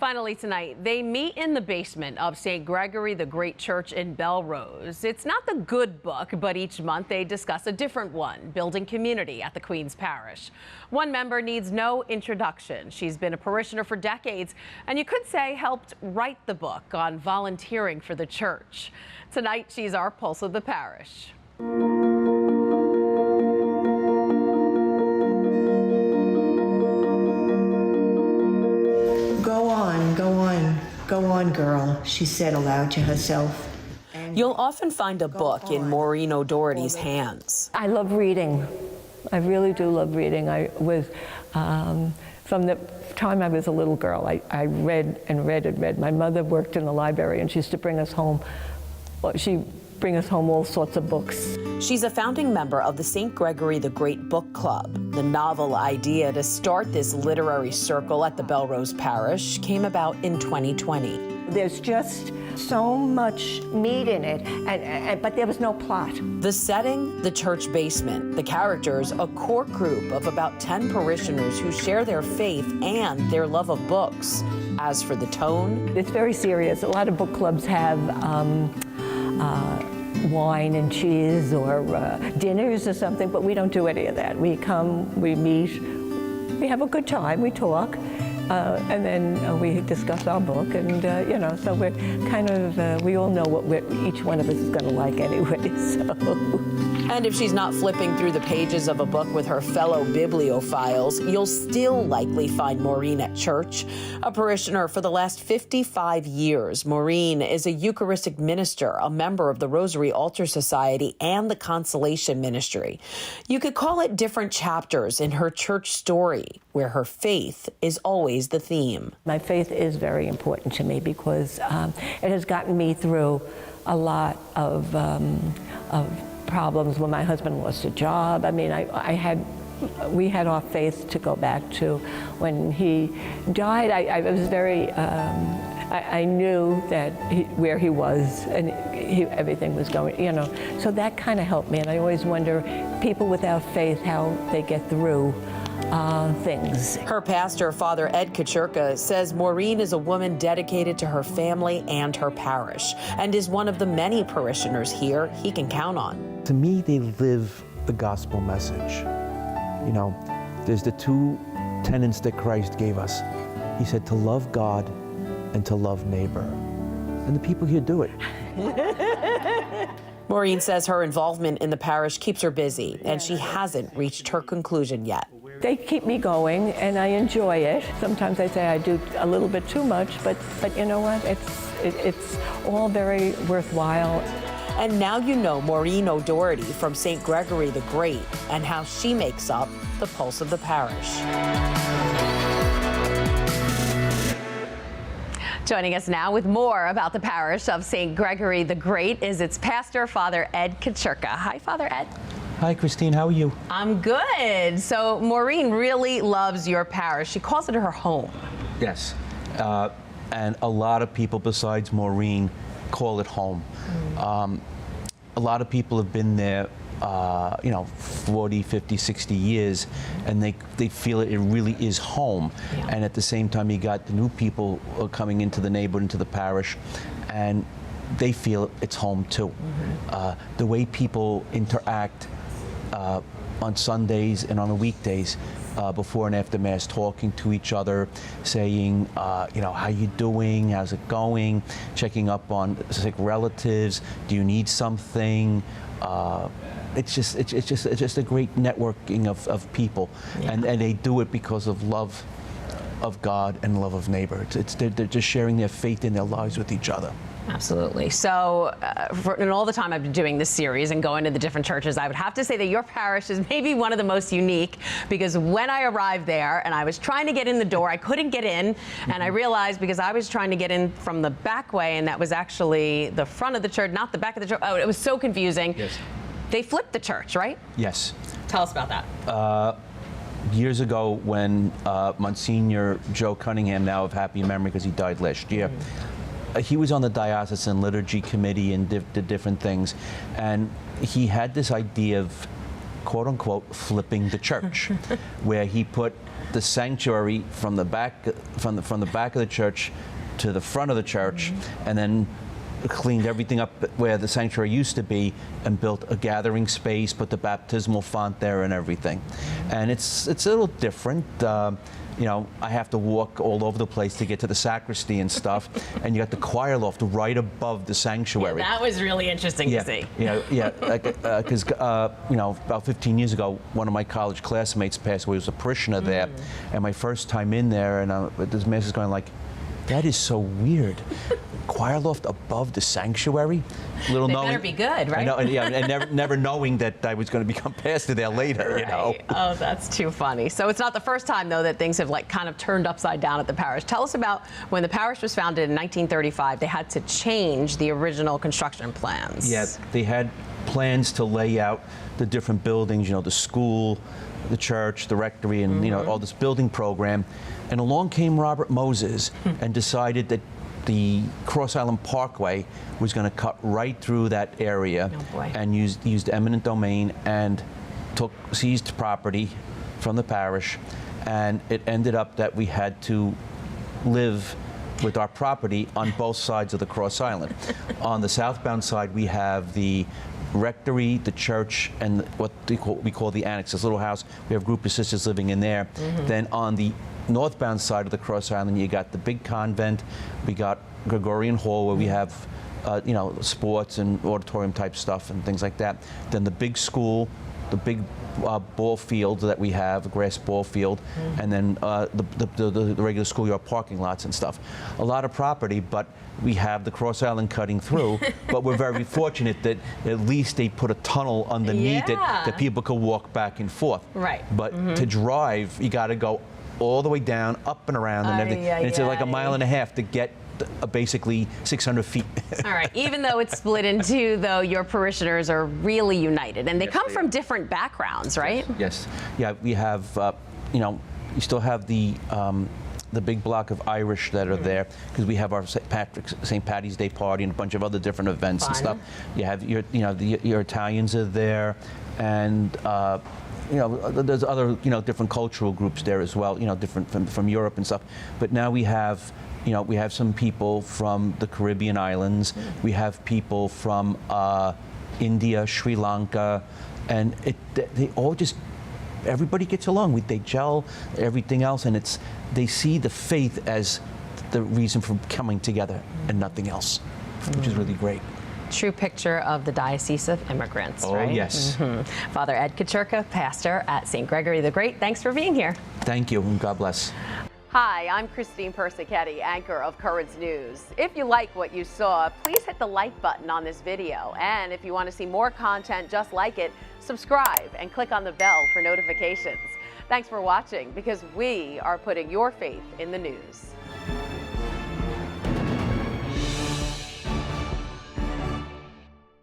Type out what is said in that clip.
Finally tonight, they meet in the basement of St. Gregory the Great Church in Bellerose. It's not the good book, but each month they discuss a different one, building community at the Queen's Parish. One member needs no introduction. She's been a parishioner for decades, and you could say helped write the book on volunteering for the church. Tonight, she's our Pulse of the Parish. Go on, girl, she said aloud to herself. You'll often find a book in Maureen O'Doherty's hands. I love reading. I really do love reading. From the time I was a little girl, I read and read and read. My mother worked in the library and she used to bring us home. She'd bring us home all sorts of books. She's a founding member of the St. Gregory the Great Book Club. The novel idea to start this literary circle at the Bellerose Parish came about in 2020. There's just so much meat in it, but there was no plot. The setting, the church basement. The characters, a core group of about 10 parishioners who share their faith and their love of books. As for the tone, it's very serious. A lot of book clubs have wine and cheese or dinners or something, but we don't do any of that. We come, we meet, we have a good time, we talk, and then we discuss our book, and so we're kind of, we all know what each one of us is going to like anyway, so. And if she's not flipping through the pages of a book with her fellow bibliophiles, you'll still likely find Maureen at church. A parishioner for the last 55 years, Maureen is a Eucharistic minister, a member of the Rosary Altar Society and the Consolation Ministry. You could call it different chapters in her church story, where her faith is always the theme. My faith is very important to me because it has gotten me through a lot of problems when my husband lost a job. I mean, we had our faith to go back to. When he died, I was very, I knew that where he was and everything was going, so that kind of helped me. And I always wonder, people without faith, how they get through things. Her pastor, Father Ed Kaczurka, says Maureen is a woman dedicated to her family and her parish, and is one of the many parishioners here he can count on. To me, they live the gospel message. There's the two tenets that Christ gave us. He said to love God and to love neighbor. And the people here do it. Maureen says her involvement in the parish keeps her busy, and she hasn't reached her conclusion yet. They keep me going, and I enjoy it. Sometimes I say I do a little bit too much, but you know what? It's all very worthwhile. And now you know Maureen O'Doherty from St. Gregory the Great and how she makes up the pulse of the parish. Joining us now with more about the parish of St. Gregory the Great is its pastor, Father Ed Kaczurka. Hi, Father Ed. Hi, Christine. How are you? I'm good. So Maureen really loves your parish. She calls it her home. Yes. And a lot of people besides Maureen call it home. A lot of people have been there 40, 50, 60 years, and they feel it really is home. Yeah. And at the same time, you got the new people coming into the neighborhood, into the parish, and they feel it's home too. The way people interact on Sundays and on the weekdays, before and after Mass, talking to each other, saying, how you doing, how's it going, checking up on sick relatives, do you need something? It's just a great networking of people, yeah. and they do it because of love of God and love of neighbor. They're just sharing their faith in their lives with each other. Absolutely. So, in all the time I've been doing this series and going to the different churches, I would have to say that your parish is maybe one of the most unique, because when I arrived there and I was trying to get in the door, I couldn't get in, and I realized because I was trying to get in from the back way, and that was actually the front of the church, not the back of the church. Oh, it was so confusing. Yes. They flipped the church, right? Yes. Tell us about that. Years ago, when Monsignor Joe Cunningham, now of happy memory because he died last year, he was on the Diocesan Liturgy Committee and did different things, and he had this idea of quote unquote, flipping the church, where he put the sanctuary from the back from the back of the church to the front of the church, and then cleaned everything up where the sanctuary used to be and built a gathering space, put the baptismal font there and everything. And it's a little different. You know, I have to walk all over the place to get to the sacristy and stuff, and you got the choir loft right above the sanctuary. Yeah, that was really interesting to see. Because you know, about 15 years ago, one of my college classmates passed away. He was a parishioner there, and my first time in there, and this mass is going like, that is so weird. Choir loft above the sanctuary. Little They knowing, better be good, right? I know, and never knowing that I was going to become pastor there later. You know. Oh, that's too funny. So it's not the first time, though, that things have like kind of turned upside down at the parish. Tell us about when the parish was founded in 1935. They had to change the original construction plans. Yeah, they had plans to lay out the different buildings. You know, the school, the church, the rectory, and you know, all this building program. And along came Robert Moses and decided that the Cross Island Parkway was going to cut right through that area and used eminent domain and seized property from the parish, and it ended up that we had to live with our property on both sides of the Cross Island. On the southbound side, we have the rectory, the church, and what we call the annex, this little house. We have a group of sisters living in there. Then on the northbound side of the Cross Island, you got the big convent. We got Gregorian Hall, where we have, you know, sports and auditorium type stuff and things like that. Then the big school, the big ball field that we have, a grass ball field, and then the regular schoolyard parking lots and stuff. A lot of property, but we have the Cross Island cutting through. But we're very fortunate that at least they put a tunnel underneath it that people could walk back and forth. Right. But to drive, you got to go all the way down, up and around, and everything. And it's like a mile and a half to get basically 600 feet. All right. Even though it's split in two, though, your parishioners are really united, and they come from different backgrounds, right? Yes. Yeah. We have, you know, you still have the big block of Irish that are there, because we have our St. Patty's Day party and a bunch of other different events and stuff. You have your Italians are there, and you know, there's other, you know, different cultural groups there as well, you know, different from Europe and stuff. But now we have, you know, we have some people from the Caribbean islands. We have people from India, Sri Lanka, and they all just, everybody gets along. They gel, everything else, and they see the faith as the reason for coming together and nothing else, which is really great. True picture of the Diocese of Immigrants, right? Oh, yes. Father Ed Kaczurka, pastor at St. Gregory the Great. Thanks for being here. Thank you, and God bless. Hi, I'm Christine Persichetti, anchor of Currents News. If you like what you saw, please hit the like button on this video. And if you want to see more content just like it, subscribe and click on the bell for notifications. Thanks for watching, because we are putting your faith in the news.